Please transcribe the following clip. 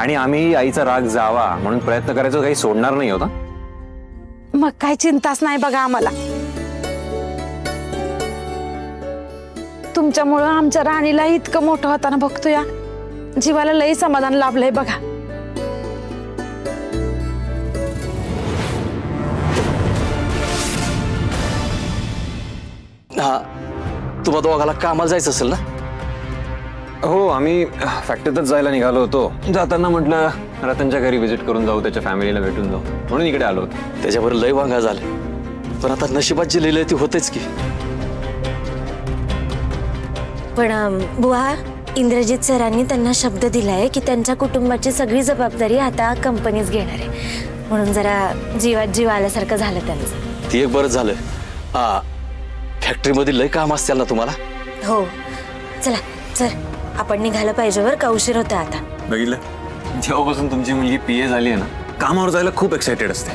आणि आम्ही आईचा राग जावा म्हणून प्रयत्न करायचो, काही सोडणार नाही होता. मग काय चिंताच नाही बघा आम्हाला. तुमच्यामुळं आमच्या राणीला इतकं मोठं होताना बघतोया, जीवाला लई समाधान लाभलंय बघा. हा, तुम्हा दोघाला कामाला जायचं असेल ना? हो, आम्ही फॅक्टरीतच जायला निघालो होतो. जाताना म्हटलं रतनच्या घरी व्हिजिट करून जाऊ, त्याच्या फॅमिलीला भेटून जाऊ, म्हणून इकडे आलो होतो. त्याच्यावर लय वांगा झाले, पण आता नशिबात जे लिहिलंय ते होतेच की. पण बुवा, इंद्रजित सरांनी त्यांना शब्द दिलाय की त्यांच्या कुटुंबाची सगळी जबाबदारी आता कंपनीच घेणार आहे, म्हणून जरा जीवात जीव आल्यासारखं झालं त्यांचं. ते एक बरं झालं. हा, फॅक्टरीमध्ये लय काम असतील ना तुम्हाला? हो, चला सर, आपण निघायला पाहिजे, बरं का उशीर होता आता. बघितलं, जेव्हापासून तुमची मुलगी PA झाली आहे ना, कामावर जायला खूप एक्साइटेड असते.